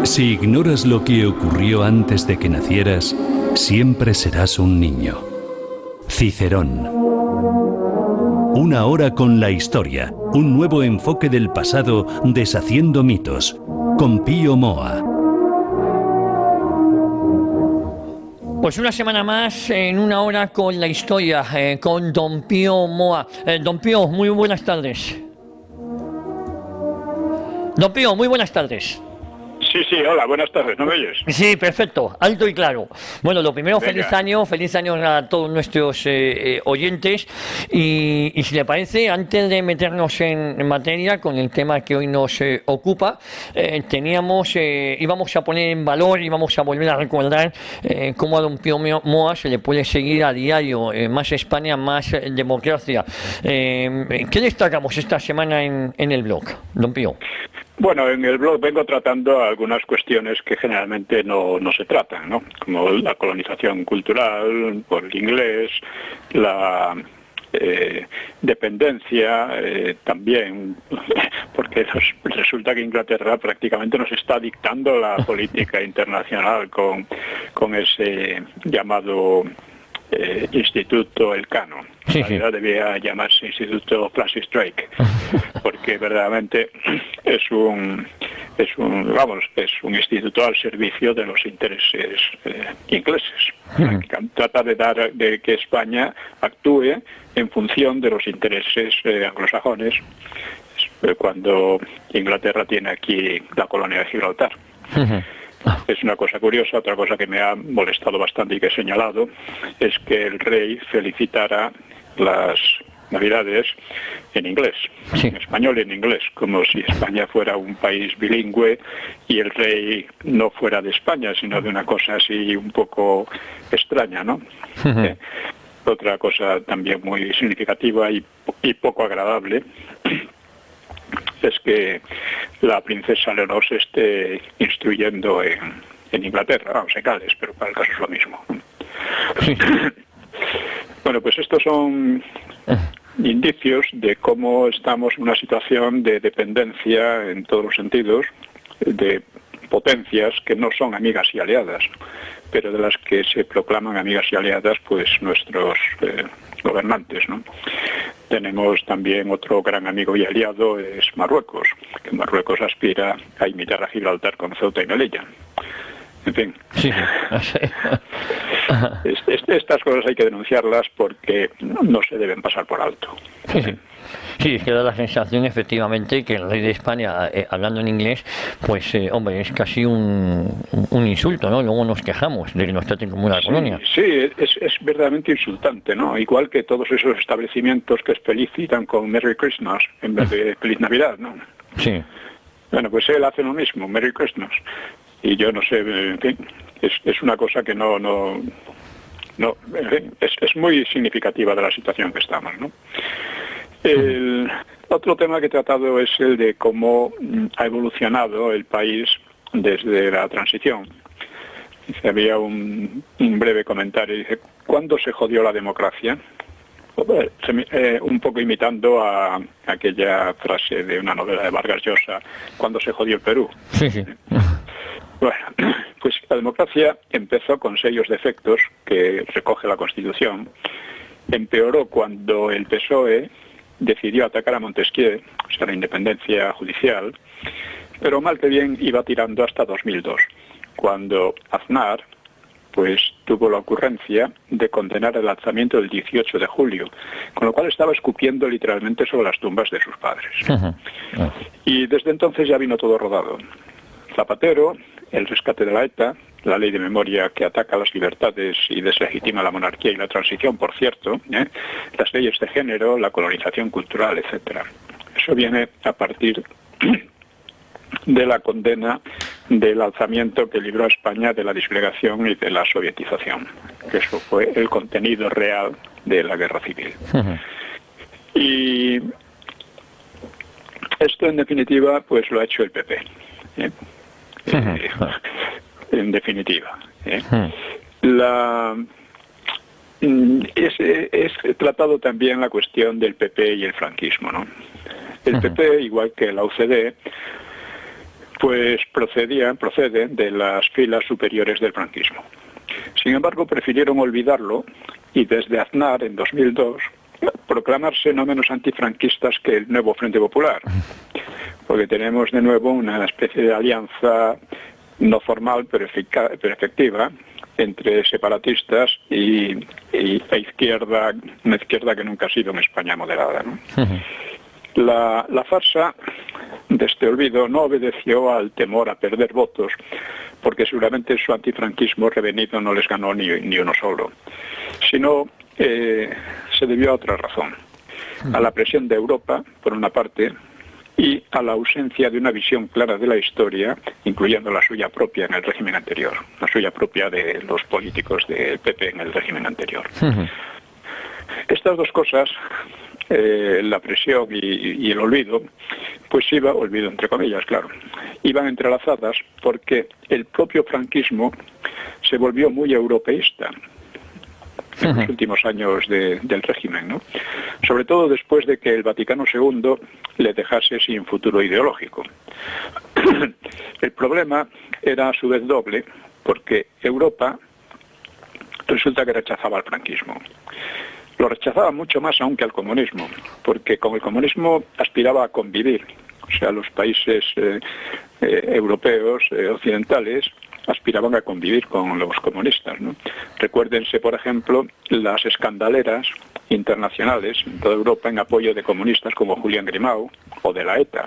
Si ignoras lo que ocurrió antes de que nacieras, siempre serás un niño. Cicerón. Una hora con la historia, un nuevo enfoque del pasado deshaciendo mitos, con Pío Moa. Pues una semana más en una hora con la historia, con don Pío Moa. Don Pío, muy buenas tardes. Don Pío, muy buenas tardes. Sí, hola, buenas tardes, ¿no me oyes? Sí, perfecto, alto y claro. Bueno, lo primero, Venga. feliz año a todos nuestros oyentes. Y si le parece, antes de meternos en materia con el tema que hoy nos ocupa, íbamos a poner en valor y vamos a volver a recordar cómo a don Pío Moa se le puede seguir a diario, más España, más democracia. ¿Qué destacamos esta semana en el blog, don Pío? Bueno, en el blog vengo tratando algunas cuestiones que generalmente no se tratan, ¿no? Como la colonización cultural por el inglés, la dependencia también, porque resulta que Inglaterra prácticamente nos está dictando la política internacional con ese llamado Instituto Elcano. En realidad debía llamarse Instituto Francis Drake, porque verdaderamente es un instituto al servicio de los intereses ingleses. Trata de que España actúe en función de los intereses anglosajones, cuando Inglaterra tiene aquí la colonia de Gibraltar. Es una cosa curiosa. Otra cosa que me ha molestado bastante y que he señalado es que el rey felicitara las Navidades en inglés, en español y en inglés, como si España fuera un país bilingüe y el rey no fuera de España, sino de una cosa así un poco extraña, ¿no? Otra cosa también muy significativa y poco agradable es que la princesa Leonor se esté instruyendo en Inglaterra, vamos, en Gales, pero para el caso es lo mismo. Bueno, pues estos son indicios de cómo estamos en una situación de dependencia en todos los sentidos, de potencias que no son amigas y aliadas, pero de las que se proclaman amigas y aliadas pues nuestros gobernantes, ¿no? Tenemos también otro gran amigo y aliado, es Marruecos, que Marruecos aspira a imitar a Gibraltar con Ceuta y Melilla. En fin, estas cosas hay que denunciarlas porque no se deben pasar por alto. Sí, es que da la sensación efectivamente que el rey de España, hablando en inglés, pues hombre, es casi un insulto, ¿no? Luego nos quejamos de que nos traten como una colonia. Sí, es verdaderamente insultante, ¿no? Igual que todos esos establecimientos que felicitan con Merry Christmas en vez de Feliz Navidad, ¿no? Sí. Bueno, pues él hace lo mismo, Merry Christmas. Y yo no sé, en fin, es una cosa que no, en fin, es muy significativa de la situación que estamos, ¿no? El otro tema que he tratado es el de cómo ha evolucionado el país desde la transición. Había un breve comentario, dice, ¿cuándo se jodió la democracia? Un poco imitando a aquella frase de una novela de Vargas Llosa, ¿cuándo se jodió el Perú? Sí. Bueno, pues la democracia empezó con serios defectos que recoge la Constitución. Empeoró cuando el PSOE decidió atacar a Montesquieu, o sea, la independencia judicial, pero mal que bien iba tirando hasta 2002, cuando Aznar pues tuvo la ocurrencia de condenar el alzamiento del 18 de julio, con lo cual estaba escupiendo literalmente sobre las tumbas de sus padres. Y desde entonces ya vino todo rodado. Zapatero, el rescate de la ETA, la ley de memoria que ataca las libertades y deslegitima la monarquía y la transición, por cierto, las leyes de género, la colonización cultural, etcétera. Eso viene a partir de la condena del alzamiento que libró a España de la disgregación y de la sovietización, que eso fue el contenido real de la guerra civil. Y esto en definitiva pues lo ha hecho el PP. En definitiva. Es tratado también la cuestión del PP y el franquismo, ¿no? El PP, igual que la UCD, pues procede de las filas superiores del franquismo. Sin embargo, prefirieron olvidarlo y desde Aznar, en 2002, proclamarse no menos antifranquistas que el nuevo Frente Popular, porque tenemos de nuevo una especie de alianza no formal pero efectiva entre separatistas y izquierda, una izquierda que nunca ha sido en España moderada, ¿no? La farsa de este olvido no obedeció al temor a perder votos, porque seguramente su antifranquismo revenido no les ganó ni uno solo, sino se debió a otra razón, a la presión de Europa, por una parte, y a la ausencia de una visión clara de la historia, incluyendo la suya propia en el régimen anterior, la suya propia de los políticos del PP en el régimen anterior. Estas dos cosas, la presión y el olvido, pues olvido entre comillas, claro, iban entrelazadas porque el propio franquismo se volvió muy europeísta en los últimos años del régimen, ¿no? Sobre todo después de que el Vaticano II le dejase sin futuro ideológico. El problema era a su vez doble, porque Europa resulta que rechazaba el franquismo. Lo rechazaba mucho más aún que al comunismo, porque con el comunismo aspiraba a convivir. O sea, los países europeos, occidentales, aspiraban a convivir con los comunistas, ¿no? Recuérdense, por ejemplo, las escandaleras internacionales en toda Europa en apoyo de comunistas como Julián Grimau o de la ETA.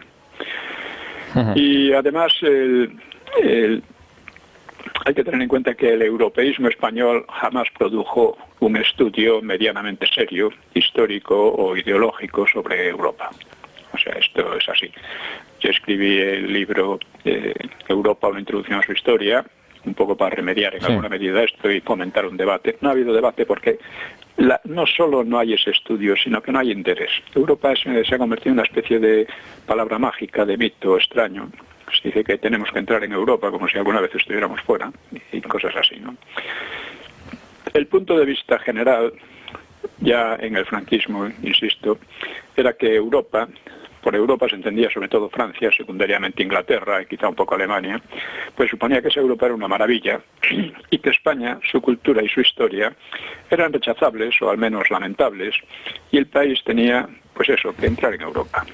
Y además hay que tener en cuenta que el europeísmo español jamás produjo un estudio medianamente serio, histórico o ideológico sobre Europa. O sea, esto es así. Yo escribí el libro Europa, una introducción a su historia, un poco para remediar en alguna medida esto y fomentar un debate. No ha habido debate porque no solo no hay ese estudio, sino que no hay interés. Europa se ha convertido en una especie de palabra mágica, de mito extraño. Se dice que tenemos que entrar en Europa como si alguna vez estuviéramos fuera y cosas así, ¿no? El punto de vista general, ya en el franquismo, insisto, era que Europa, por Europa se entendía sobre todo Francia, secundariamente Inglaterra y quizá un poco Alemania, pues suponía que esa Europa era una maravilla y que España, su cultura y su historia eran rechazables o al menos lamentables y el país tenía, pues eso, que entrar en Europa.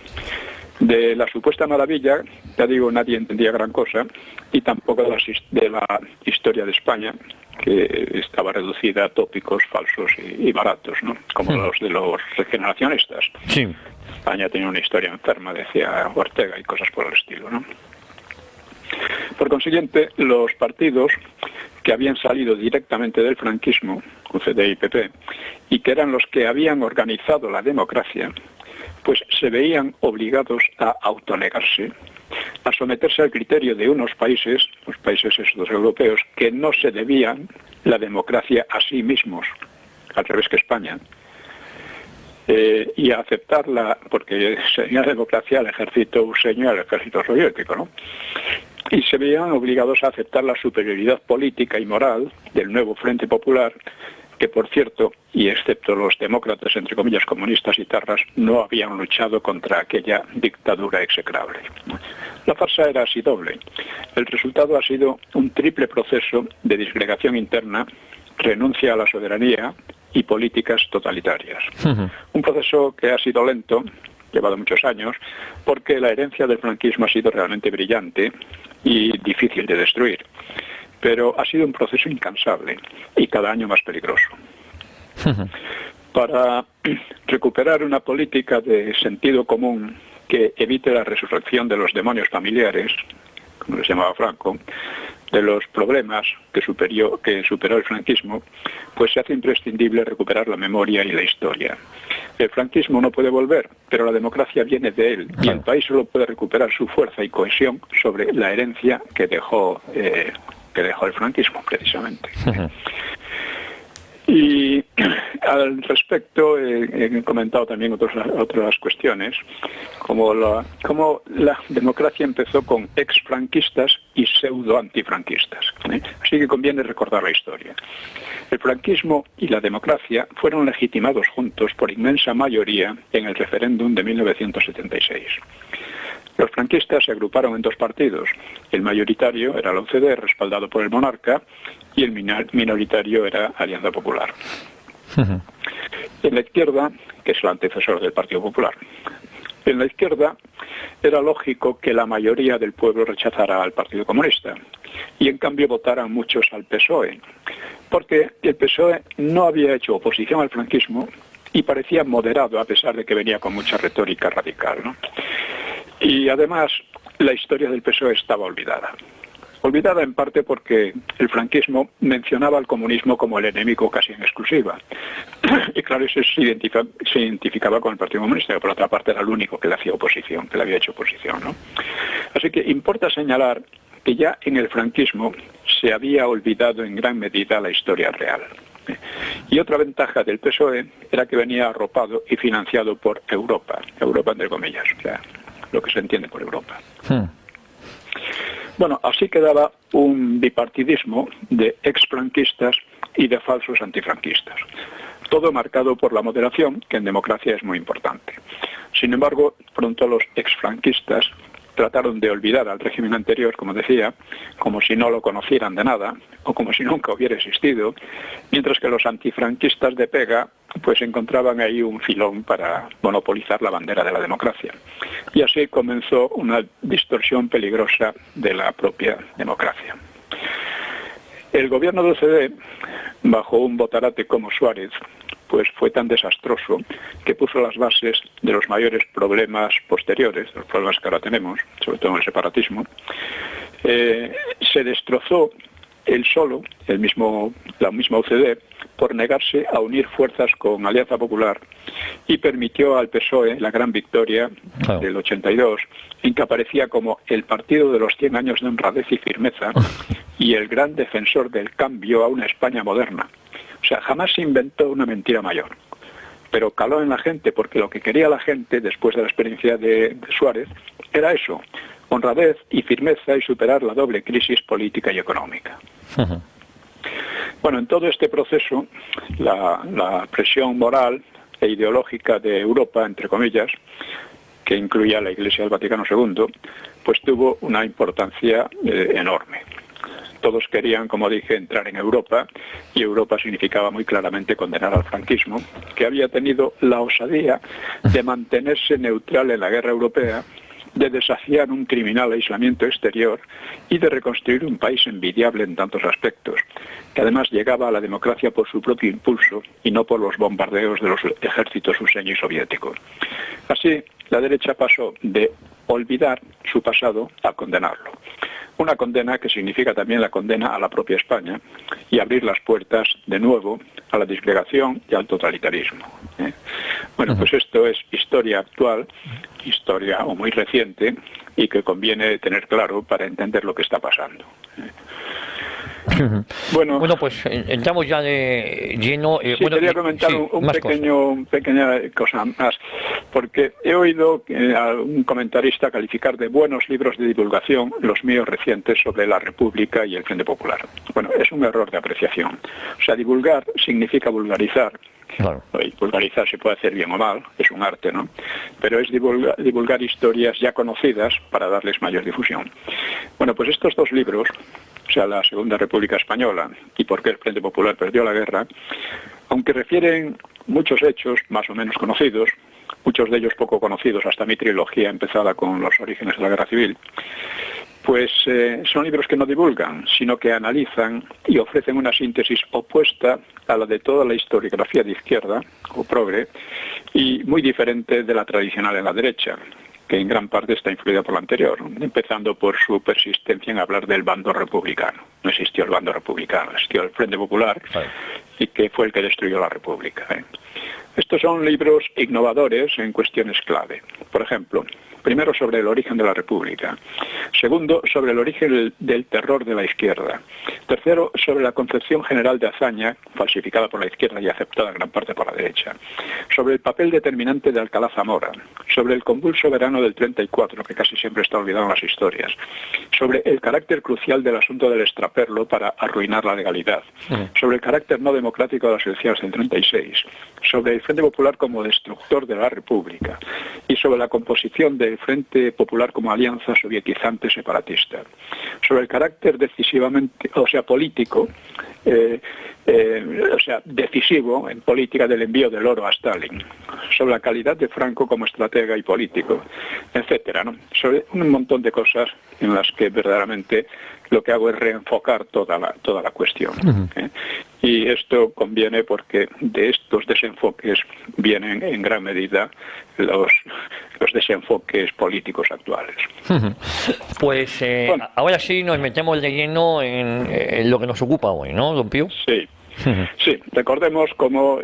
De la supuesta maravilla, ya digo, nadie entendía gran cosa y tampoco de la historia de España, que estaba reducida a tópicos falsos y baratos, ¿no? Como los de los regeneracionistas. Sí. España tenía una historia enferma, decía Ortega, y cosas por el estilo, ¿no? Por consiguiente, los partidos que habían salido directamente del franquismo, UCD y PP, y que eran los que habían organizado la democracia, pues se veían obligados a autonegarse, a someterse al criterio de unos países, los países estos europeos, que no se debían la democracia a sí mismos, al revés que España, y a aceptarla, porque sería democracia al ejército useño y al ejército soviético, ¿no? Y se veían obligados a aceptar la superioridad política y moral del nuevo Frente Popular, que por cierto, y excepto los demócratas, entre comillas, comunistas y tarras, no habían luchado contra aquella dictadura execrable. La farsa era así doble. El resultado ha sido un triple proceso de disgregación interna, renuncia a la soberanía y políticas totalitarias. Un proceso que ha sido lento, llevado muchos años, porque la herencia del franquismo ha sido realmente brillante y difícil de destruir. Pero ha sido un proceso incansable y cada año más peligroso. Para recuperar una política de sentido común que evite la resurrección de los demonios familiares, como les llamaba Franco, de los problemas que superó el franquismo, pues se hace imprescindible recuperar la memoria y la historia. El franquismo no puede volver, pero la democracia viene de él, y el país solo puede recuperar su fuerza y cohesión sobre la herencia que dejó el franquismo, precisamente. Y al respecto he comentado también otras cuestiones, como la democracia empezó con exfranquistas y pseudo-antifranquistas. Así que conviene recordar la historia. El franquismo y la democracia fueron legitimados juntos por inmensa mayoría en el referéndum de 1976. Los franquistas se agruparon en dos partidos. El mayoritario era la UCD, respaldado por el monarca, y el minoritario era Alianza Popular. En la izquierda, que es el antecesor del Partido Popular, en la izquierda era lógico que la mayoría del pueblo rechazara al Partido Comunista y en cambio votaran muchos al PSOE, porque el PSOE no había hecho oposición al franquismo y parecía moderado a pesar de que venía con mucha retórica radical, ¿no? Y además la historia del PSOE estaba olvidada. Olvidada en parte porque el franquismo mencionaba al comunismo como el enemigo casi en exclusiva. Y claro, eso se identificaba con el Partido Comunista, que por otra parte era el único que le hacía oposición, que le había hecho oposición, ¿no? Así que importa señalar que ya en el franquismo se había olvidado en gran medida la historia real. Y otra ventaja del PSOE era que venía arropado y financiado por Europa, Europa entre comillas, o sea, lo que se entiende por Europa. Bueno, así quedaba un bipartidismo de exfranquistas y de falsos antifranquistas. Todo marcado por la moderación, que en democracia es muy importante. Sin embargo, pronto los exfranquistas trataron de olvidar al régimen anterior, como decía, como si no lo conocieran de nada, o como si nunca hubiera existido, mientras que los antifranquistas de pega pues encontraban ahí un filón para monopolizar la bandera de la democracia. Y así comenzó una distorsión peligrosa de la propia democracia. El gobierno del CD, bajo un botarate como Suárez, pues fue tan desastroso que puso las bases de los mayores problemas posteriores, los problemas que ahora tenemos, sobre todo en el separatismo. Se destrozó él solo, la misma UCD, por negarse a unir fuerzas con Alianza Popular y permitió al PSOE la gran victoria del 82, en que aparecía como el partido de los 100 años de honradez y firmeza y el gran defensor del cambio a una España moderna. O sea, jamás se inventó una mentira mayor, pero caló en la gente porque lo que quería la gente después de la experiencia de Suárez era eso, honradez y firmeza y superar la doble crisis política y económica. Bueno, en todo este proceso, la presión moral e ideológica de Europa, entre comillas, que incluía la Iglesia del Vaticano II, pues tuvo una importancia enorme. Todos querían, como dije, entrar en Europa, y Europa significaba muy claramente condenar al franquismo, que había tenido la osadía de mantenerse neutral en la guerra europea, de desafiar un criminal aislamiento exterior y de reconstruir un país envidiable en tantos aspectos, que además llegaba a la democracia por su propio impulso y no por los bombardeos de los ejércitos ruseño y soviético. Así, la derecha pasó de olvidar su pasado a condenarlo. Una condena que significa también la condena a la propia España y abrir las puertas de nuevo a la disgregación y al totalitarismo. Bueno, pues esto es historia actual, historia o muy reciente, y que conviene tener claro para entender lo que está pasando. Bueno, pues entramos ya de lleno. Sí, quería comentar una pequeña cosa más, porque he oído a un comentarista calificar de buenos libros de divulgación los míos recientes sobre la República y el Frente Popular. Bueno, es un error de apreciación. O sea, divulgar significa vulgarizar. Claro. Y vulgarizar se puede hacer bien o mal, es un arte, ¿no? Pero es divulgar historias ya conocidas para darles mayor difusión. Bueno, pues estos dos libros, o sea, la Segunda República Española y por qué el Frente Popular perdió la guerra, aunque refieren muchos hechos más o menos conocidos, muchos de ellos poco conocidos, hasta mi trilogía empezada con los orígenes de la Guerra Civil, pues son libros que no divulgan, sino que analizan y ofrecen una síntesis opuesta a la de toda la historiografía de izquierda o progre y muy diferente de la tradicional en la derecha, que en gran parte está influida por la anterior, empezando por su persistencia en hablar del bando republicano. No existió el bando republicano, existió el Frente Popular, y que fue el que destruyó la República. Estos son libros innovadores en cuestiones clave. Por ejemplo, primero sobre el origen de la República. Segundo, sobre el origen del terror de la izquierda. Tercero, sobre la concepción general de hazaña, falsificada por la izquierda y aceptada en gran parte por la derecha. Sobre el papel determinante de Alcalá Zamora. Sobre el convulso verano del 34, que casi siempre está olvidado en las historias. Sobre el carácter crucial del asunto del extraperlo para arruinar la legalidad. Sobre el carácter no democrático de las elecciones del 36. Sobre el Frente Popular como destructor de la República. Y sobre la composición de el Frente Popular como alianza sovietizante separatista, sobre el carácter decisivamente, o sea, político, decisivo en política del envío del oro a Stalin, sobre la calidad de Franco como estratega y político, etcétera, ¿no? Sobre un montón de cosas en las que verdaderamente lo que hago es reenfocar toda la cuestión. Y esto conviene porque de estos desenfoques vienen en gran medida los desenfoques políticos actuales. Pues bueno, ahora sí nos metemos de lleno en lo que nos ocupa hoy, ¿no, don Pío? Sí. Sí, recordemos cómo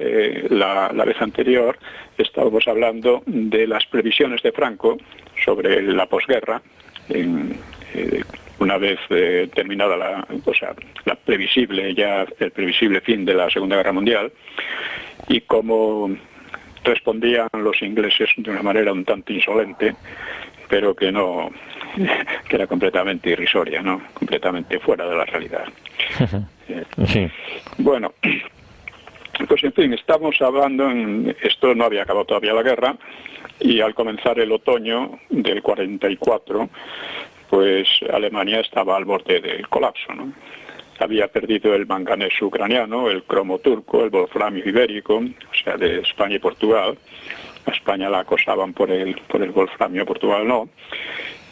la vez anterior estábamos hablando de las previsiones de Franco sobre la posguerra, una vez terminada el previsible fin de la Segunda Guerra Mundial, y cómo respondían los ingleses de una manera un tanto insolente, pero que era completamente irrisoria, ¿no? Completamente fuera de la realidad. Sí. Bueno, pues en fin, estamos hablando, esto no había acabado todavía la guerra, y al comenzar el otoño del 44, pues Alemania estaba al borde del colapso, ¿no? Había perdido el manganeso ucraniano, el cromo turco, el wolframio ibérico, o sea, de España y Portugal. A España la acosaban por el wolframio, a Portugal no.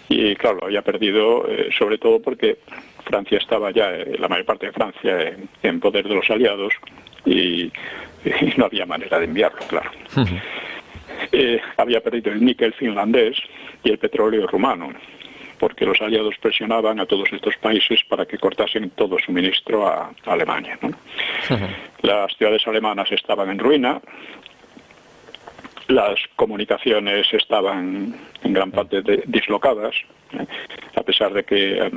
Y claro, lo había perdido sobre todo porque Francia estaba ya, la mayor parte de Francia, en poder de los aliados, y no había manera de enviarlo, claro. Había perdido el níquel finlandés y el petróleo rumano, porque los aliados presionaban a todos estos países para que cortasen todo suministro a Alemania, ¿no? Las ciudades alemanas estaban en ruina, las comunicaciones estaban en gran parte dislocadas, a pesar de que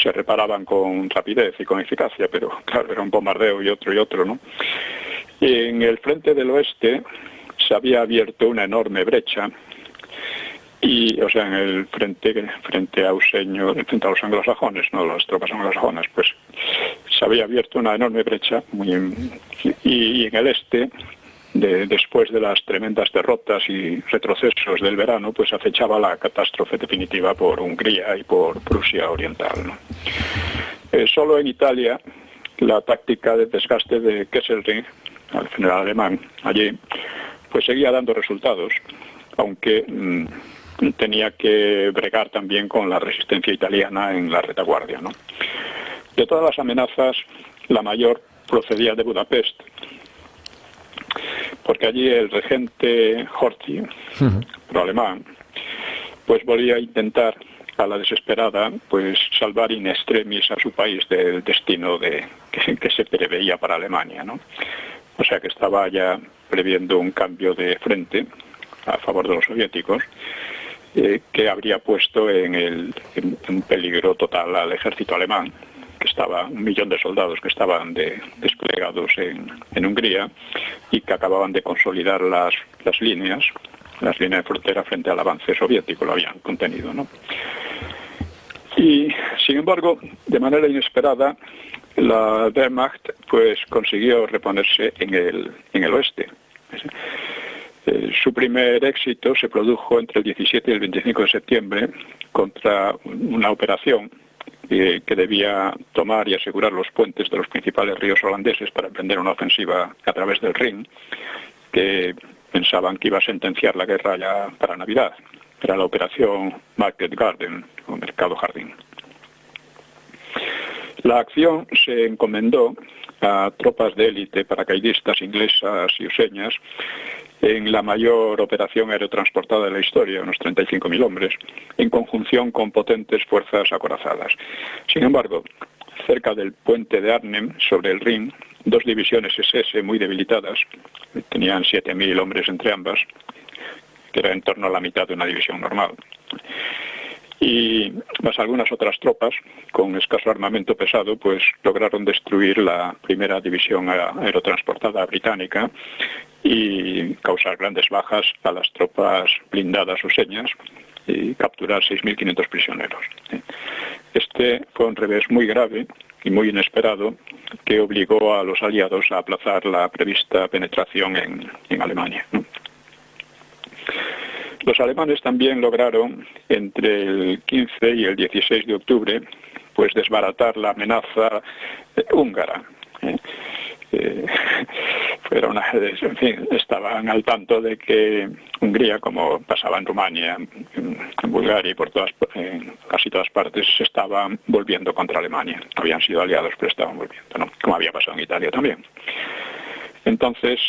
se reparaban con rapidez y con eficacia, pero claro, era un bombardeo y otro, ¿no? Y en el frente del oeste se había abierto una enorme brecha, y, o sea, en el frente a los anglosajones, no las tropas anglosajonas, pues se había abierto una enorme brecha, y en el este, después de las tremendas derrotas y retrocesos del verano, pues acechaba la catástrofe definitiva por Hungría y por Prusia Oriental, ¿no? Solo en Italia, la táctica de desgaste de Kesselring, al general alemán allí, pues seguía dando resultados, aunque tenía que bregar también con la resistencia italiana en la retaguardia, ¿no? De todas las amenazas, la mayor procedía de Budapest, porque allí el regente Horthy, pro-alemán, pues volvía a intentar a la desesperada pues salvar in extremis a su país del destino que se preveía para Alemania, ¿no? O sea que estaba ya previendo un cambio de frente a favor de los soviéticos, que habría puesto en peligro total al ejército alemán, que estaba 1 millón de soldados que estaban desplegados en Hungría, y que acababan de consolidar las líneas de frontera frente al avance soviético, lo habían contenido, ¿no? Y sin embargo, de manera inesperada, la Wehrmacht pues consiguió reponerse en el oeste. Su primer éxito se produjo entre el 17 y el 25 de septiembre contra una operación que debía tomar y asegurar los puentes de los principales ríos holandeses para emprender una ofensiva a través del Rin, que pensaban que iba a sentenciar la guerra ya para Navidad. Era la operación Market Garden, o Mercado Jardín. La acción se encomendó a tropas de élite paracaidistas inglesas y useñas en la mayor operación aerotransportada de la historia, unos 35.000 hombres, en conjunción con potentes fuerzas acorazadas. Sin embargo, cerca del puente de Arnhem, sobre el Rin, 2 divisiones SS muy debilitadas, tenían 7.000 hombres entre ambas, que era en torno a la mitad de una división normal, y más algunas otras tropas con escaso armamento pesado, pues lograron destruir la primera división aerotransportada británica y causar grandes bajas a las tropas blindadas useñas y capturar 6.500 prisioneros. Este fue un revés muy grave y muy inesperado que obligó a los aliados a aplazar la prevista penetración en Alemania. Los alemanes también lograron, entre el 15 y el 16 de octubre, pues desbaratar la amenaza húngara. En fin, estaban al tanto de que Hungría, como pasaba en Rumania, en Bulgaria y casi todas partes, se estaban volviendo contra Alemania. Habían sido aliados, pero estaban volviendo, ¿no? Como había pasado en Italia también. Entonces,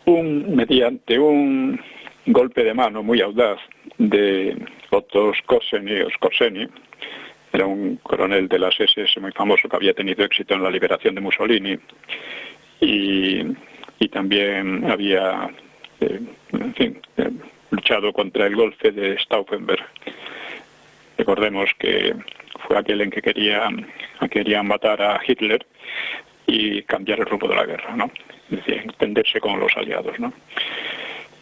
mediante un golpe de mano muy audaz de Otto Skorzeny, era un coronel de las SS muy famoso que había tenido éxito en la liberación de Mussolini y también había luchado contra el golpe de Stauffenberg. Recordemos que fue aquel en que querían matar a Hitler y cambiar el rumbo de la guerra, ¿no? Es decir, entenderse con los aliados, ¿no?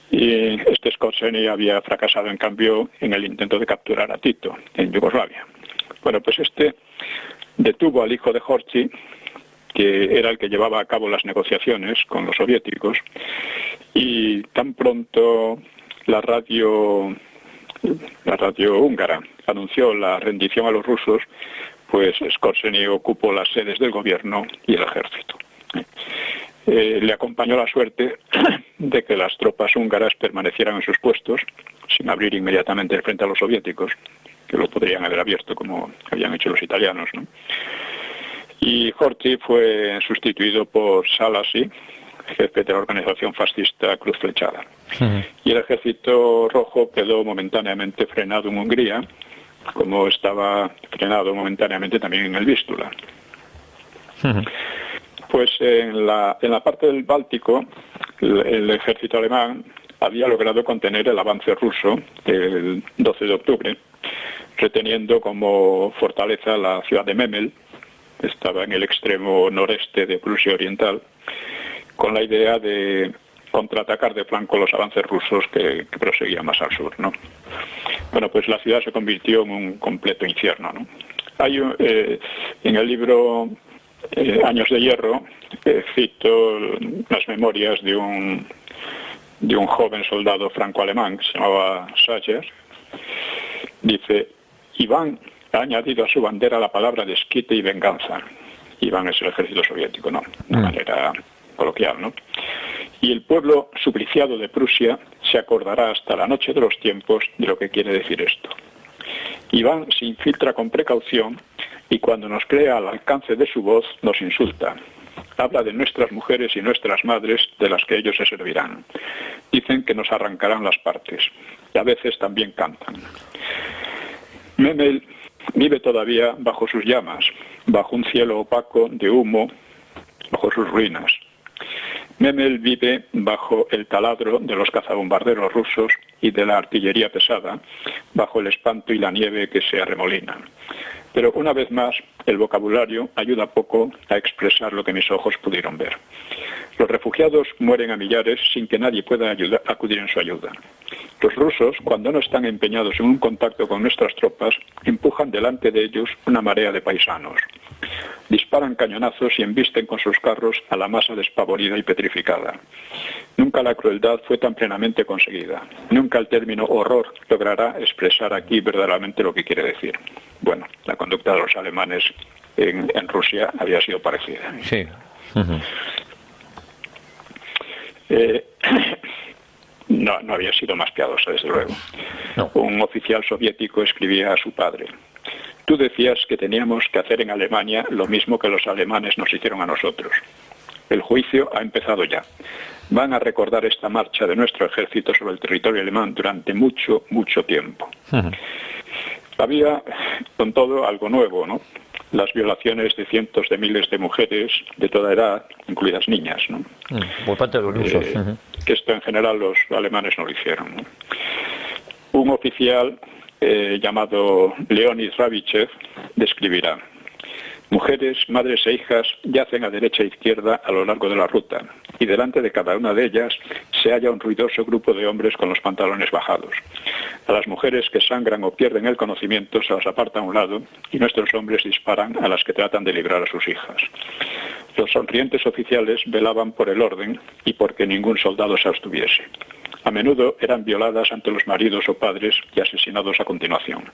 Y este Skorzeny había fracasado, en cambio, en el intento de capturar a Tito en Yugoslavia. Bueno, pues este detuvo al hijo de Horthy, que era el que llevaba a cabo las negociaciones con los soviéticos, y tan pronto la radio húngara anunció la rendición a los rusos, pues Skorzeny ocupó las sedes del gobierno y el ejército. Le acompañó la suerte de que las tropas húngaras permanecieran en sus puestos, sin abrir inmediatamente el frente a los soviéticos, que lo podrían haber abierto como habían hecho los italianos, ¿no? Y Horthy fue sustituido por Salasy, jefe de la organización fascista Cruz Flechada. Y el ejército rojo quedó momentáneamente frenado en Hungría, como estaba frenado momentáneamente también en el Vístula. Pues en la parte del Báltico, el ejército alemán había logrado contener el avance ruso el 12 de octubre, reteniendo como fortaleza la ciudad de Memel, que estaba en el extremo noreste de Prusia Oriental, con la idea de contraatacar de flanco los avances rusos que proseguían más al sur, ¿no? Bueno, pues la ciudad se convirtió en un completo infierno, ¿no? Hay en el libro Años de Hierro, cito las memorias de un joven soldado franco-alemán que se llamaba Sacher. Dice: Iván ha añadido a su bandera la palabra desquite y venganza. Iván es el ejército soviético, ¿no? De manera coloquial, ¿no? Y el pueblo supliciado de Prusia se acordará hasta la noche de los tiempos de lo que quiere decir esto. Iván se infiltra con precaución y cuando nos crea al alcance de su voz nos insulta. Habla de nuestras mujeres y nuestras madres de las que ellos se servirán. Dicen que nos arrancarán las partes y a veces también cantan. Memel vive todavía bajo sus llamas, bajo un cielo opaco de humo, bajo sus ruinas. Memel vive bajo el taladro de los cazabombarderos rusos y de la artillería pesada, bajo el espanto y la nieve que se arremolinan. Pero una vez más, el vocabulario ayuda poco a expresar lo que mis ojos pudieron ver. Los refugiados mueren a millares sin que nadie pueda acudir en su ayuda. Los rusos, cuando no están empeñados en un contacto con nuestras tropas, empujan delante de ellos una marea de paisanos. Disparan cañonazos y embisten con sus carros a la masa despavorida y petrificada. Nunca la crueldad fue tan plenamente conseguida. Nunca el término horror logrará expresar aquí verdaderamente lo que quiere decir. Bueno, la conducta de los alemanes en Rusia había sido parecida. Sí. No había sido más piadosa, desde luego. No. Un oficial soviético escribía a su padre: tú decías que teníamos que hacer en Alemania lo mismo que los alemanes nos hicieron a nosotros. El juicio ha empezado ya. Van a recordar esta marcha de nuestro ejército sobre el territorio alemán durante mucho, mucho tiempo. Había, con todo, algo nuevo, ¿no? Las violaciones de cientos de miles de mujeres de toda edad, incluidas niñas, ¿no? Por parte de los rusos. Que esto en general los alemanes no lo hicieron, ¿no? Un oficial llamado Leonid Rabichev describirá: Mujeres, madres e hijas yacen a derecha e izquierda a lo largo de la ruta, y delante de cada una de ellas se halla un ruidoso grupo de hombres con los pantalones bajados. A las mujeres que sangran o pierden el conocimiento se las aparta a un lado, y nuestros hombres disparan a las que tratan de librar a sus hijas. Los sonrientes oficiales velaban por el orden y porque ningún soldado se abstuviese. A menudo eran violadas ante los maridos o padres y asesinados a continuación.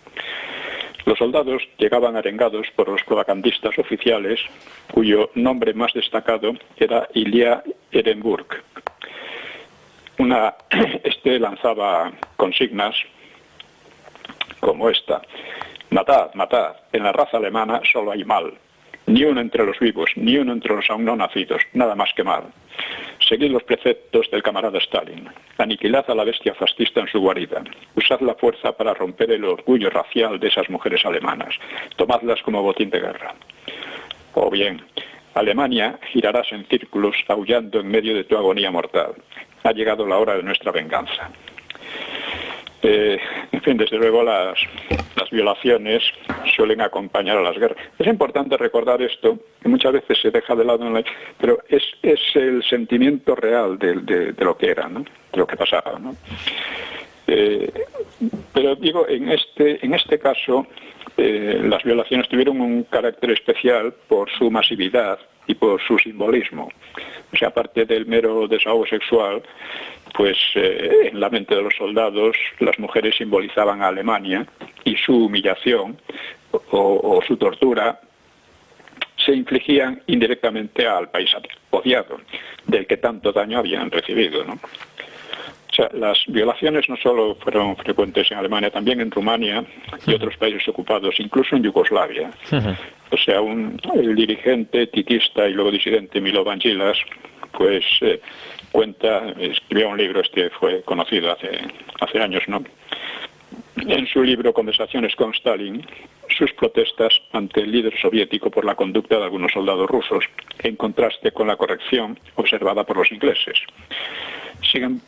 Los soldados llegaban arengados por los propagandistas oficiales, cuyo nombre más destacado era Ilya Ehrenburg. Este lanzaba consignas como esta: matad, matad, en la raza alemana solo hay mal. Ni uno entre los vivos, ni uno entre los aún no nacidos, nada más que mal. Seguid los preceptos del camarada Stalin. Aniquilad a la bestia fascista en su guarida. Usad la fuerza para romper el orgullo racial de esas mujeres alemanas. Tomadlas como botín de guerra. O bien, Alemania girarás en círculos aullando en medio de tu agonía mortal. Ha llegado la hora de nuestra venganza. En fin, desde luego las violaciones suelen acompañar a las guerras. Es importante recordar esto, que muchas veces se deja de lado, pero es el sentimiento real de lo que era, ¿no? De lo que pasaba, ¿no? Pero digo, en este caso, las violaciones tuvieron un carácter especial por su masividad y por su simbolismo. O sea, aparte del mero desahogo sexual, pues en la mente de los soldados las mujeres simbolizaban a Alemania, y su humillación o su tortura se infligían indirectamente al país odiado, del que tanto daño habían recibido, ¿no? O sea, las violaciones no solo fueron frecuentes en Alemania, también en Rumania y otros países ocupados, incluso en Yugoslavia. O sea, el dirigente titista y luego disidente Milo Vangilas, pues escribió un libro, fue conocido hace años, ¿no? En su libro Conversaciones con Stalin, sus protestas ante el líder soviético por la conducta de algunos soldados rusos, en contraste con la corrección observada por los ingleses. Sin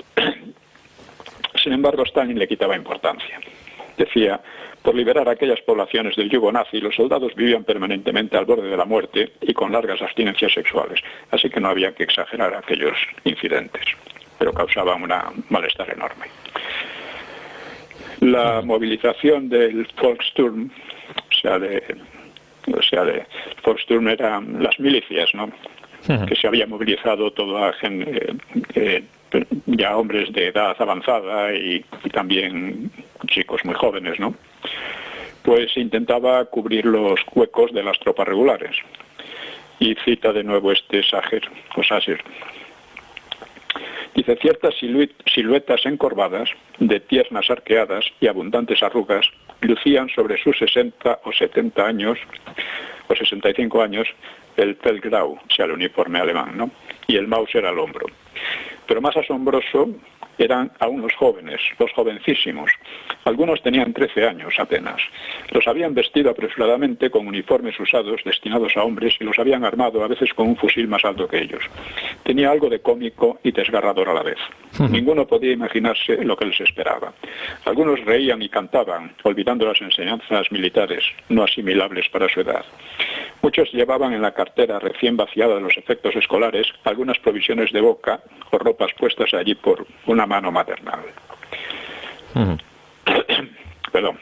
embargo, Stalin le quitaba importancia. Decía: por liberar a aquellas poblaciones del yugo nazi, los soldados vivían permanentemente al borde de la muerte y con largas abstinencias sexuales, así que no había que exagerar aquellos incidentes, pero causaban un malestar enorme. La movilización del Volkssturm, Volkssturm eran las milicias, ¿no? Que se había movilizado toda ya hombres de edad avanzada y también chicos muy jóvenes, ¿no? Pues intentaba cubrir los huecos de las tropas regulares. Y cita de nuevo Sager. Dice: ciertas siluetas encorvadas, de piernas arqueadas y abundantes arrugas, lucían sobre sus 60 o 70 años, o 65 años, el Feldgrau, o sea, el uniforme alemán, ¿no? Y el Mauser al hombro. Pero más asombroso eran aún los jóvenes, los jovencísimos. Algunos tenían 13 años apenas. Los habían vestido apresuradamente con uniformes usados destinados a hombres y los habían armado a veces con un fusil más alto que ellos. Tenía algo de cómico y desgarrador a la vez. Ninguno podía imaginarse lo que les esperaba. Algunos reían y cantaban, olvidando las enseñanzas militares, no asimilables para su edad. Muchos llevaban en la cartera recién vaciada de los efectos escolares algunas provisiones de boca o ropas puestas allí por una mano maternal. Perdón.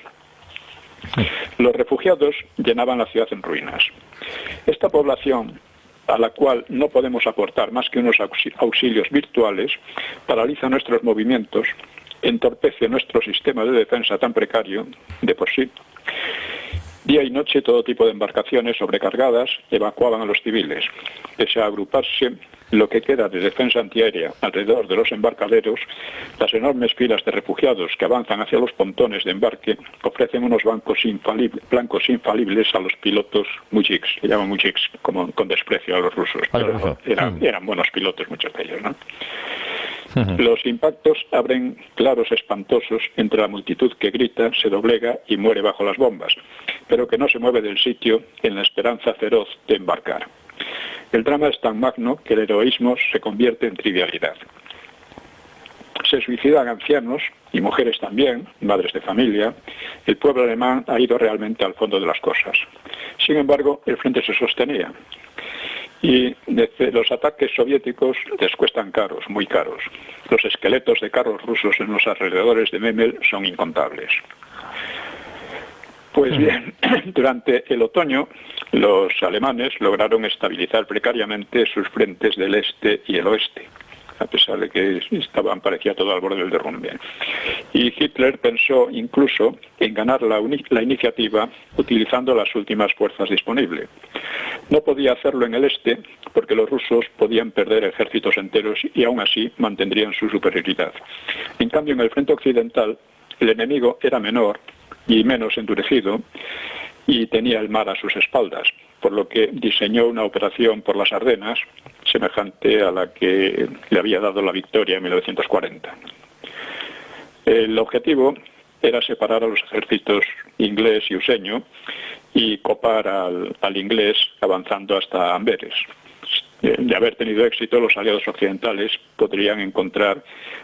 Los refugiados llenaban la ciudad en ruinas. Esta población, a la cual no podemos aportar más que unos auxilios virtuales, paraliza nuestros movimientos, entorpece nuestro sistema de defensa tan precario de por sí. Día y noche todo tipo de embarcaciones sobrecargadas evacuaban a los civiles. Pese a agruparse lo que queda de defensa antiaérea alrededor de los embarcaderos, las enormes filas de refugiados que avanzan hacia los pontones de embarque ofrecen unos blancos infalibles a los pilotos mujiks, se llaman mujiks como con desprecio a los rusos, pero eran buenos pilotos muchos de ellos, ¿no? Los impactos abren claros espantosos entre la multitud que grita, se doblega y muere bajo las bombas, pero que no se mueve del sitio en la esperanza feroz de embarcar. El drama es tan magno que el heroísmo se convierte en trivialidad. se suicidan ancianos y mujeres también, madres de familia. El pueblo alemán ha ido realmente al fondo de las cosas. Sin embargo, el frente se sostenía. Y los ataques soviéticos les cuestan caros, muy caros. Los esqueletos de carros rusos en los alrededores de Memel son incontables. Pues bien, durante el otoño, los alemanes lograron estabilizar precariamente sus frentes del este y el oeste, a pesar de que parecía todo al borde del derrumbe. Y Hitler pensó incluso en ganar la iniciativa utilizando las últimas fuerzas disponibles. No podía hacerlo en el este porque los rusos podían perder ejércitos enteros y aún así mantendrían su superioridad. En cambio, en el frente occidental, el enemigo era menor y menos endurecido y tenía el mar a sus espaldas, por lo que diseñó una operación por las Ardenas semejante a la que le había dado la victoria en 1940. El objetivo era separar a los ejércitos inglés y useño y copar al inglés avanzando hasta Amberes. De haber tenido éxito, los aliados occidentales podrían encontrar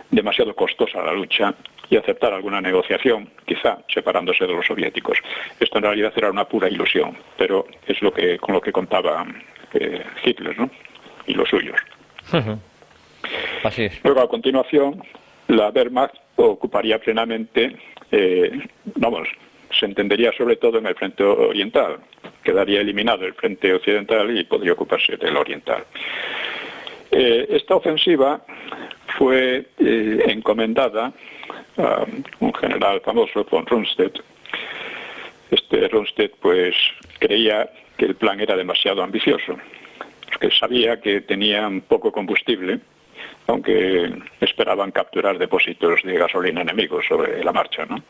demasiado costosa la lucha y aceptar alguna negociación, quizá separándose de los soviéticos. Esto en realidad era una pura ilusión, pero es con lo que contaba Hitler, ¿no? Y los suyos. Así es. Luego, a continuación, la Wehrmacht ocuparía plenamente, se entendería sobre todo en el frente oriental. Quedaría eliminado el frente occidental y podría ocuparse del oriental. Esta ofensiva fue encomendada a un general famoso, von Rundstedt. Rundstedt pues creía que el plan era demasiado ambicioso, porque sabía que tenían poco combustible, aunque esperaban capturar depósitos de gasolina enemigos sobre la marcha, ¿no?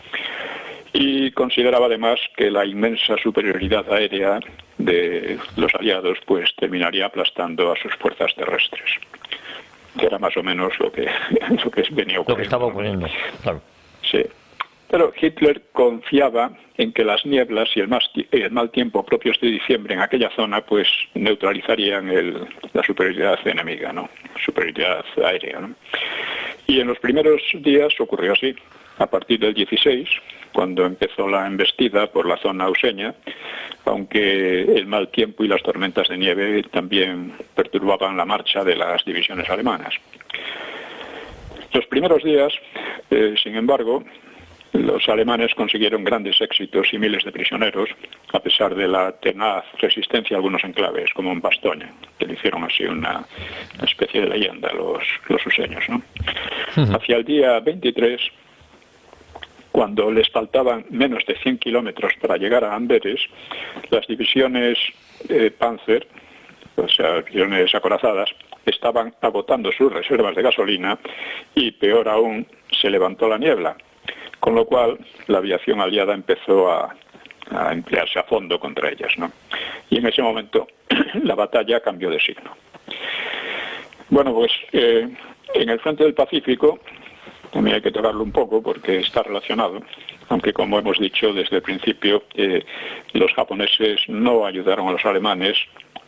Y consideraba además que la inmensa superioridad aérea de los aliados pues terminaría aplastando a sus fuerzas terrestres, que era más o menos lo que venía ocurriendo. Lo que estaba ocurriendo, claro. Sí. Pero Hitler confiaba en que las nieblas y el mal tiempo propios de diciembre en aquella zona pues neutralizarían la superioridad enemiga, ¿no? Superioridad aérea, ¿no? Y en los primeros días ocurrió así. A partir del 16, cuando empezó la embestida por la zona auseña, aunque el mal tiempo y las tormentas de nieve también perturbaban la marcha de las divisiones alemanas. Los primeros días, sin embargo, los alemanes consiguieron grandes éxitos y miles de prisioneros, a pesar de la tenaz resistencia a algunos enclaves, como en Bastoña, que le hicieron así una especie de leyenda los useños, ¿no? Hacia el día 23, cuando les faltaban menos de 100 kilómetros para llegar a Amberes, las divisiones Panzer, o sea, divisiones acorazadas, estaban agotando sus reservas de gasolina y, peor aún, se levantó la niebla, con lo cual la aviación aliada empezó a emplearse a fondo contra ellas, ¿no? Y en ese momento la batalla cambió de signo. Bueno, pues en el frente del Pacífico también hay que tocarlo un poco porque está relacionado, aunque como hemos dicho desde el principio, los japoneses no ayudaron a los alemanes,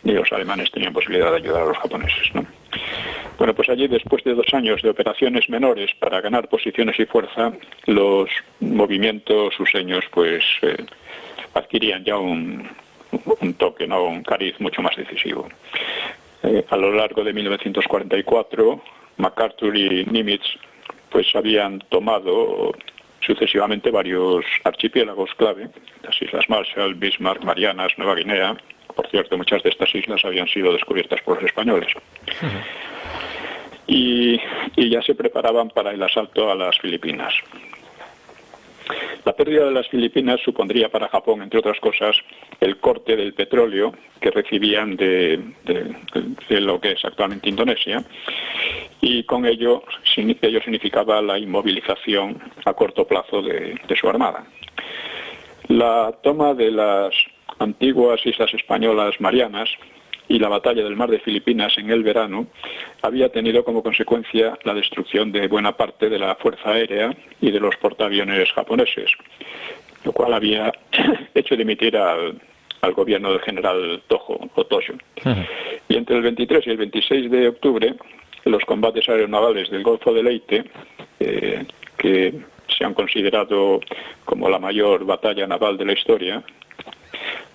ni los alemanes tenían posibilidad de ayudar a los japoneses, ¿no? Bueno, pues allí, después de 2 años de operaciones menores para ganar posiciones y fuerza, los movimientos useños pues adquirían ya un toque, ¿no? Un cariz mucho más decisivo. A lo largo de 1944, MacArthur y Nimitz pues habían tomado sucesivamente varios archipiélagos clave, las Islas Marshall, Bismarck, Marianas, Nueva Guinea. Por cierto, muchas de estas islas habían sido descubiertas por los españoles. Y ya se preparaban para el asalto a las Filipinas. La pérdida de las Filipinas supondría para Japón, entre otras cosas, el corte del petróleo que recibían de lo que es actualmente Indonesia, y con ello significaba la inmovilización a corto plazo de su armada. La toma de las antiguas islas españolas Marianas y la batalla del mar de Filipinas en el verano había tenido como consecuencia la destrucción de buena parte de la fuerza aérea y de los portaaviones japoneses, lo cual había hecho dimitir al gobierno del general Tojo. Y entre el 23 y el 26 de octubre, los combates aeronavales del Golfo de Leyte que se han considerado como la mayor batalla naval de la historia,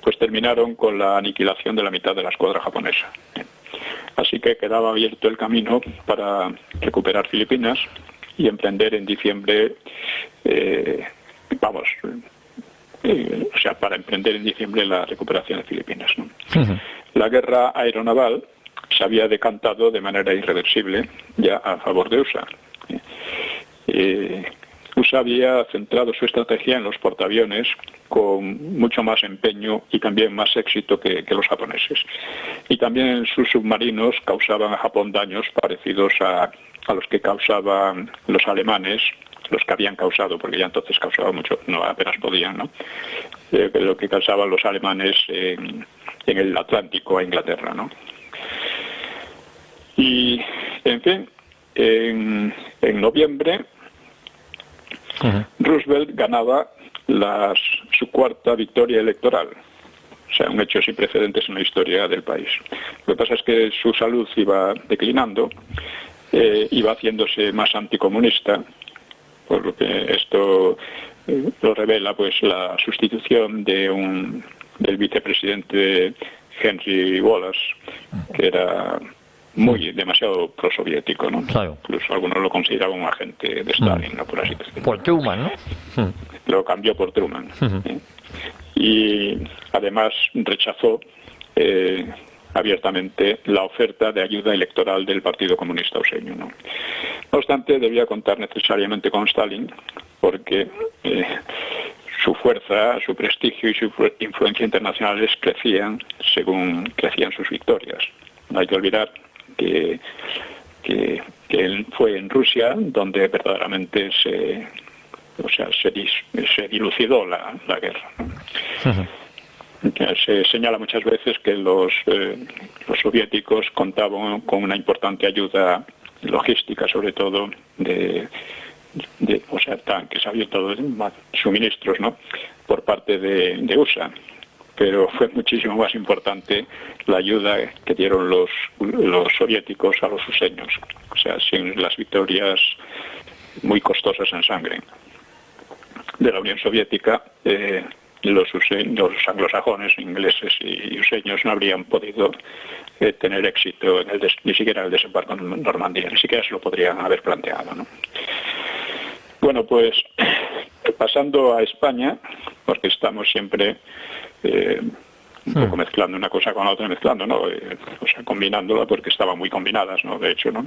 pues terminaron con la aniquilación de la mitad de la escuadra japonesa. Así que quedaba abierto el camino para recuperar Filipinas y emprender en diciembre, para emprender en diciembre la recuperación de Filipinas, ¿no? La guerra aeronaval se había decantado de manera irreversible ya a favor de USA. USA había centrado su estrategia en los portaaviones con mucho más empeño y también más éxito que los japoneses. Y también sus submarinos causaban a Japón daños parecidos a los que causaban los alemanes, los que habían causado, porque ya entonces causaban mucho, no apenas podían, ¿no? Lo que causaban los alemanes en el Atlántico a Inglaterra, ¿no? Y, en fin, en noviembre, Roosevelt ganaba su cuarta victoria electoral. O sea, un hecho sin precedentes en la historia del país. Lo que pasa es que su salud iba declinando, iba haciéndose más anticomunista, por lo que esto lo revela pues la sustitución del vicepresidente Henry Wallace, que era demasiado prosoviético, ¿no? Claro. Incluso algunos lo consideraban un agente de Stalin, ¿no? Por así decirlo. Por Truman, ¿no? Lo cambió por Truman. Y además rechazó abiertamente la oferta de ayuda electoral del Partido Comunista Useño, ¿no? No obstante, debía contar necesariamente con Stalin, porque su fuerza, su prestigio y su influencia internacionales crecían según crecían sus victorias. No hay que olvidar que él fue en Rusia donde verdaderamente se dilucidó la guerra, ¿no? Se señala muchas veces que los soviéticos contaban con una importante ayuda logística, sobre todo de tanques, había todo suministros, ¿no? Por parte de USA. Pero fue muchísimo más importante la ayuda que dieron los soviéticos a los useños, o sea, sin las victorias muy costosas en sangre de la Unión Soviética. Los anglosajones, ingleses y useños no habrían podido tener éxito ni siquiera en el desembarco en Normandía, ni siquiera se lo podrían haber planteado, ¿no? Bueno, pues pasando a España, porque estamos siempre un poco mezclando una cosa con la otra, ¿no? Combinándola, porque estaban muy combinadas, ¿no? De hecho, ¿no?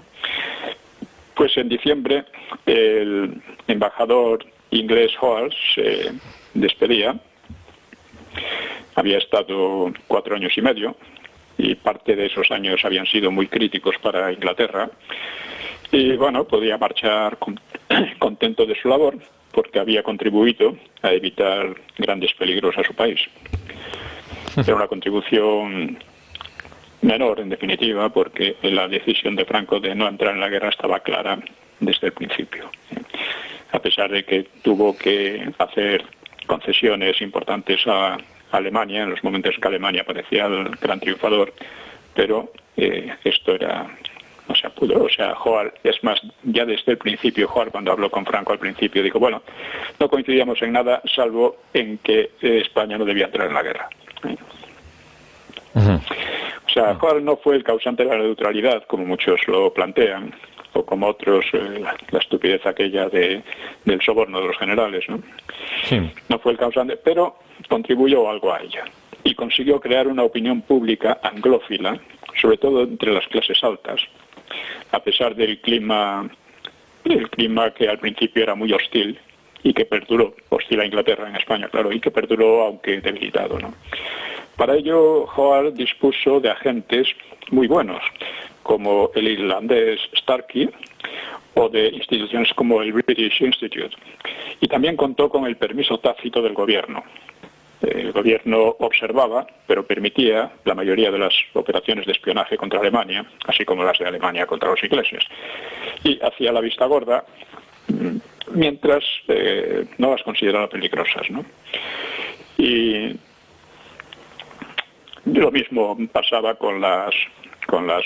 Pues en diciembre el embajador inglés Hall se despedía. Había estado 4 años y medio y parte de esos años habían sido muy críticos para Inglaterra, y bueno, podía marchar contento de su labor porque había contribuido a evitar grandes peligros a su país. Era una contribución menor, en definitiva, porque la decisión de Franco de no entrar en la guerra estaba clara desde el principio, a pesar de que tuvo que hacer concesiones importantes a Alemania en los momentos en que Alemania parecía el gran triunfador, pero esto era, no se pudo. O sea, Hall, es más, ya desde el principio, Hall, cuando habló con Franco al principio, dijo, bueno, no coincidíamos en nada, salvo en que España no debía entrar en la guerra. O sea, Hall no fue el causante de la neutralidad, como muchos lo plantean, o como otros, la estupidez aquella del soborno de los generales, ¿no? Sí. No fue el causante, pero contribuyó algo a ella. Y consiguió crear una opinión pública anglófila, sobre todo entre las clases altas, a pesar del clima que al principio era muy hostil y que perduró, hostil a Inglaterra, en España, claro, y que perduró aunque debilitado, ¿no? Para ello, Howard dispuso de agentes muy buenos, como el irlandés Starkey, o de instituciones como el British Institute. Y también contó con el permiso tácito del gobierno. El gobierno observaba, pero permitía la mayoría de las operaciones de espionaje contra Alemania, así como las de Alemania contra los ingleses. Y hacía la vista gorda, mientras no las consideraba peligrosas, ¿no? Y lo mismo pasaba con las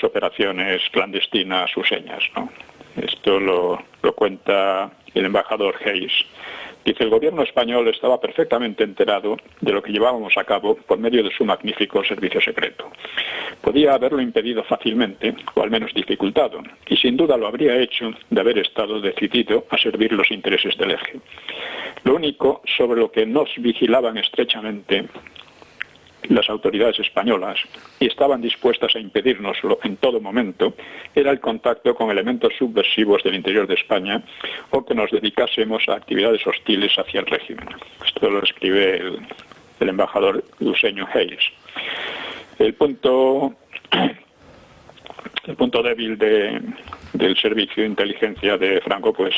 operaciones clandestinas useñas, ¿no? Esto lo cuenta el embajador Hayes. Dice, el gobierno español estaba perfectamente enterado de lo que llevábamos a cabo por medio de su magnífico servicio secreto. Podía haberlo impedido fácilmente, o al menos dificultado, y sin duda lo habría hecho de haber estado decidido a servir los intereses del eje. Lo único sobre lo que nos vigilaban estrechamente las autoridades españolas y estaban dispuestas a impedírnoslo en todo momento era el contacto con elementos subversivos del interior de España o que nos dedicásemos a actividades hostiles hacia el régimen. Esto lo escribe el embajador luseño Hayes. El punto débil del servicio de inteligencia de Franco pues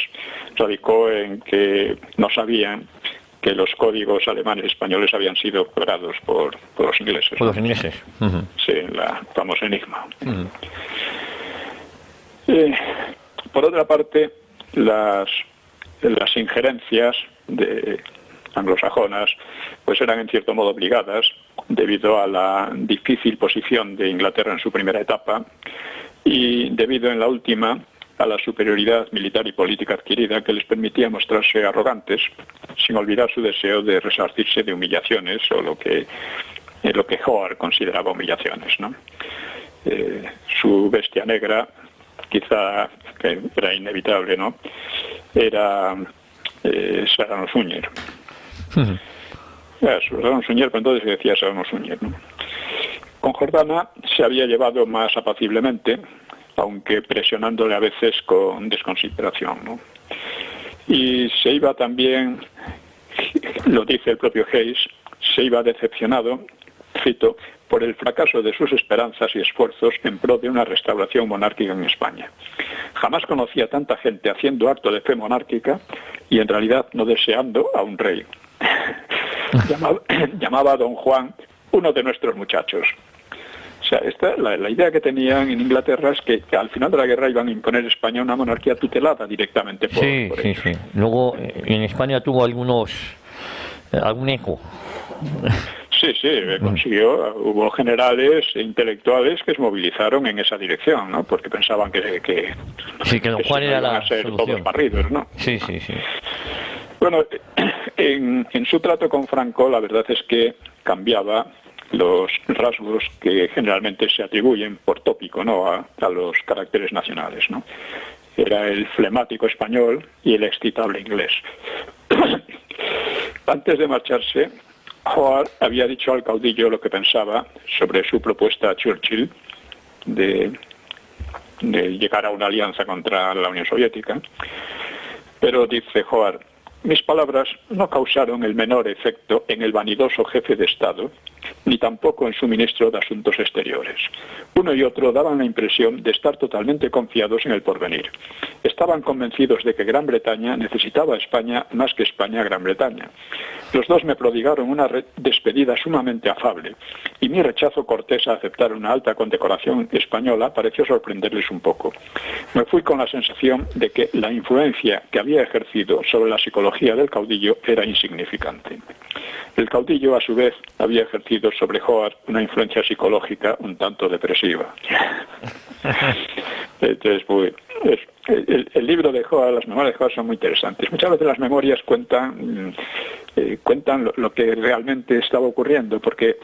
radicó en que no sabían que los códigos alemanes y españoles habían sido cobrados por los ingleses. Por los ingleses. Uh-huh. Sí, la famosa Enigma. Uh-huh. Por otra parte, las injerencias anglosajonas pues eran en cierto modo obligadas debido a la difícil posición de Inglaterra en su primera etapa y debido en la última a la superioridad militar y política adquirida que les permitía mostrarse arrogantes sin olvidar su deseo de resarcirse de humillaciones o lo que Hoare consideraba humillaciones, ¿no? Su bestia negra, quizá que era inevitable, ¿no? Era Serrano Suñer. Serrano Suñer, pero entonces se decía Serrano Suñer, ¿no? Con Jordana se había llevado más apaciblemente, aunque presionándole a veces con desconsideración, ¿no? Y se iba también, lo dice el propio Hayes, se iba decepcionado, cito, por el fracaso de sus esperanzas y esfuerzos en pro de una restauración monárquica en España. Jamás conocía tanta gente haciendo acto de fe monárquica y en realidad no deseando a un rey. Llamaba a don Juan uno de nuestros muchachos. O sea, la idea que tenían en Inglaterra es que al final de la guerra iban a imponer a España una monarquía tutelada directamente por ellos. Sí. Luego en España tuvo algún eco. Sí, consiguió. Hubo generales e intelectuales que se movilizaron en esa dirección, ¿no? Porque pensaban que don Juan era la solución. Todos barridos, ¿no? Sí. Bueno, en su trato con Franco, la verdad es que cambiaba los rasgos que generalmente se atribuyen por tópico, ¿no? a los caracteres nacionales, ¿no? Era el flemático español y el excitable inglés. Antes de marcharse, Hoare había dicho al caudillo lo que pensaba sobre su propuesta a Churchill de llegar a una alianza contra la Unión Soviética, pero dice Hoare, mis palabras no causaron el menor efecto en el vanidoso jefe de Estado, ni tampoco en su ministro de Asuntos Exteriores. Uno y otro daban la impresión de estar totalmente confiados en el porvenir. Estaban convencidos de que Gran Bretaña necesitaba a España más que España a Gran Bretaña. Los dos me prodigaron una despedida sumamente afable, y mi rechazo cortés a aceptar una alta condecoración española pareció sorprenderles un poco. Me fui con la sensación de que la influencia que había ejercido sobre la psicología del caudillo era insignificante. El caudillo, a su vez, había ejercido sobre Hoare una influencia psicológica un tanto depresiva. Entonces, pues, el libro de Hoare, las memorias de Hoare son muy interesantes. Muchas veces las memorias cuentan lo que realmente estaba ocurriendo, porque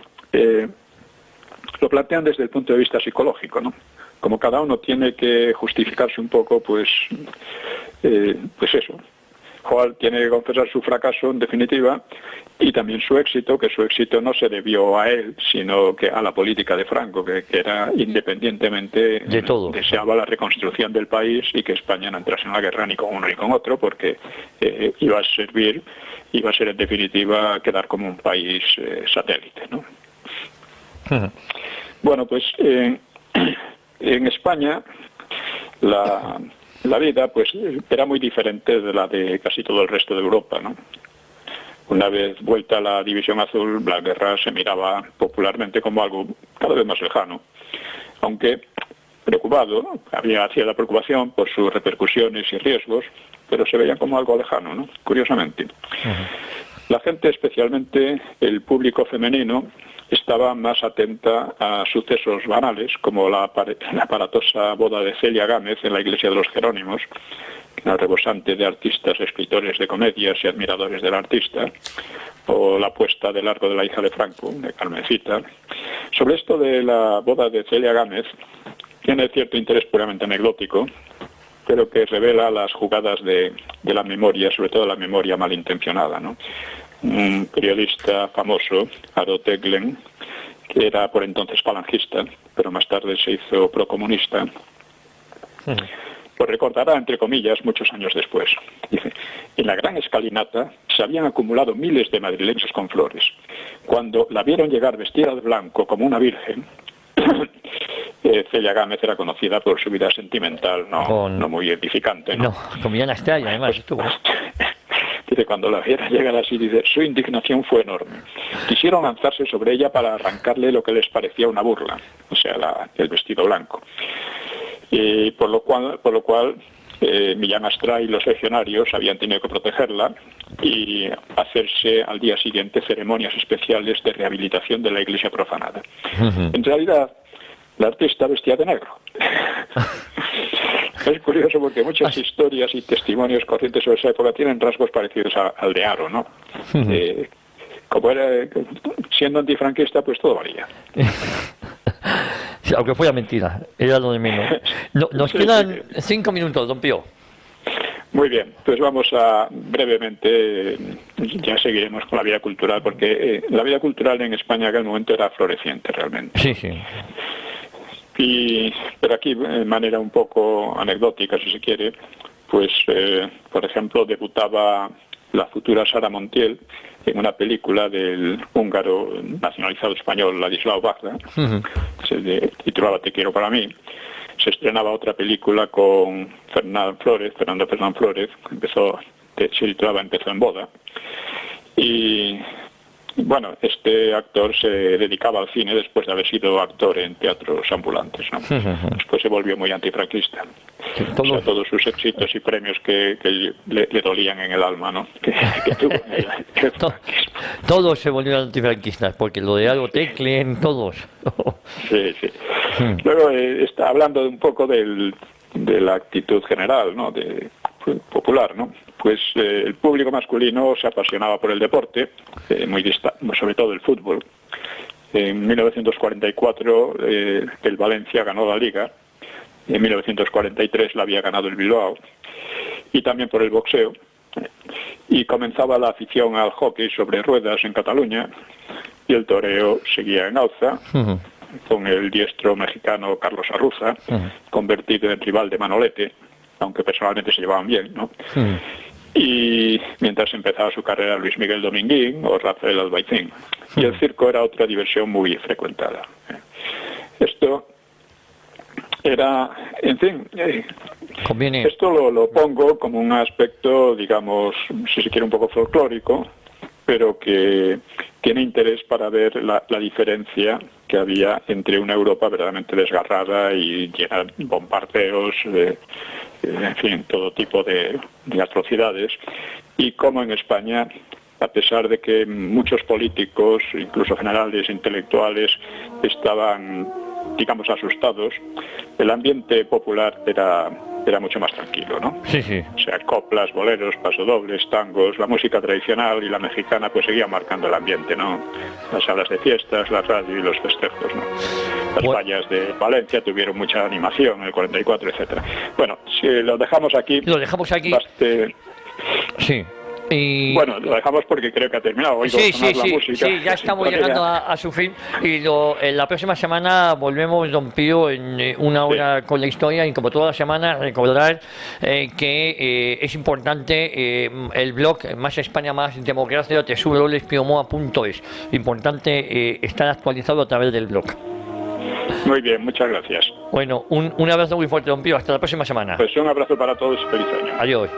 lo plantean desde el punto de vista psicológico, ¿no? Como cada uno tiene que justificarse un poco, pues eso. Hoare tiene que confesar su fracaso, en definitiva, y también su éxito, que su éxito no se debió a él, sino que a la política de Franco, que era independientemente de todo. Deseaba la reconstrucción del país y que España no entrase en la guerra ni con uno ni con otro, porque iba a ser en definitiva quedar como un país satélite, ¿no? Uh-huh. Bueno, pues en España la vida pues era muy diferente de la de casi todo el resto de Europa, ¿no? Una vez vuelta la División Azul, la guerra se miraba popularmente como algo cada vez más lejano, aunque preocupado, había cierta preocupación por sus repercusiones y riesgos, pero se veía como algo lejano, ¿no? Curiosamente. Uh-huh. La gente, especialmente el público femenino, estaba más atenta a sucesos banales, como la aparatosa boda de Celia Gámez en la iglesia de los Jerónimos, que era rebosante de artistas, escritores de comedias y admiradores del artista, o la puesta de largo de la hija de Franco, de Carmencita. Sobre esto de la boda de Celia Gámez, tiene cierto interés puramente anecdótico, pero que revela las jugadas de la memoria, sobre todo la memoria malintencionada, ¿no? Un periodista famoso, Aro Teglen, que era por entonces falangista, pero más tarde se hizo procomunista, pues recordará, entre comillas, muchos años después. Dice, en la gran escalinata se habían acumulado miles de madrileños con flores. Cuando la vieron llegar vestida de blanco como una virgen, Celia Gámez era conocida por su vida sentimental, no muy edificante, ¿no? No, con Millán Astray, además, estuvo. Dice, cuando la viera llegar así, dice, su indignación fue enorme. Quisieron lanzarse sobre ella para arrancarle lo que les parecía una burla, o sea, el vestido blanco. Y por lo cual Millán Astray y los legionarios habían tenido que protegerla y hacerse al día siguiente ceremonias especiales de rehabilitación de la iglesia profanada. En realidad, la artista vestía de negro. Es curioso porque muchas historias y testimonios corrientes sobre esa época tienen rasgos parecidos al de Aro, ¿no? Como era, siendo antifranquista, pues todo valía. Aunque fuera mentira, era lo de menos. Nos quedan 5 minutos, don Pío. Muy bien, pues vamos a brevemente, ya seguiremos con la vida cultural, porque la vida cultural en España en aquel momento era floreciente realmente. Sí, sí. Pero aquí, de manera un poco anecdótica, si se quiere, pues, por ejemplo, debutaba la futura Sara Montiel en una película del húngaro nacionalizado español Ladislao Vajda, se titulaba Te quiero para mí. Se estrenaba otra película con Fernando Fernán Flórez, se titulaba Empezó en boda. Y bueno, este actor se dedicaba al cine después de haber sido actor en teatros ambulantes, ¿no? Después se volvió muy antifranquista. O sea, todos sus éxitos y premios que le dolían en el alma, ¿no? que tuvo todos se volvieron antifranquistas, porque lo de Aro Teglen, todos. Sí. Luego está hablando un poco de la actitud general, ¿no? Popular, ¿no? Pues el público masculino se apasionaba por el deporte, sobre todo el fútbol. En 1944 el Valencia ganó la Liga, en 1943 la había ganado el Bilbao, y también por el boxeo. Y comenzaba la afición al hockey sobre ruedas en Cataluña, y el toreo seguía en alza, con el diestro mexicano Carlos Arruza, convertido en rival de Manolete, aunque personalmente se llevaban bien, ¿no? Y mientras empezaba su carrera Luis Miguel Dominguín o Rafael Albaicín. Y el circo era otra diversión muy frecuentada. Esto era, en fin, esto lo pongo como un aspecto, digamos, si se quiere un poco folclórico, pero que tiene interés para ver la diferencia que había entre una Europa verdaderamente desgarrada y llena de bombardeos, en fin, todo tipo de atrocidades, y cómo en España, a pesar de que muchos políticos, incluso generales, intelectuales, estaban, digamos, asustados, el ambiente popular era mucho más tranquilo, ¿no? Sí. O sea, coplas, boleros, pasodobles, tangos, la música tradicional y la mexicana pues seguían marcando el ambiente, ¿no? Las salas de fiestas, la radio y los festejos, ¿no? Las fallas de Valencia tuvieron mucha animación en el 44, etcétera. Bueno, si lo dejamos aquí... Sí. Y... Bueno, lo dejamos porque creo que ha terminado. Oigo la música. Sí, ya estamos llegando a su fin. Y en la próxima semana volvemos, don Pío, en una hora con la historia. Y como toda la semana, recordar que es importante el blog Más España, Más Democracia, www.piomoa.es. Importante estar actualizado a través del blog. Muy bien, muchas gracias. Bueno, un abrazo muy fuerte, don Pío. Hasta la próxima semana. Pues un abrazo para todos y feliz año. Adiós.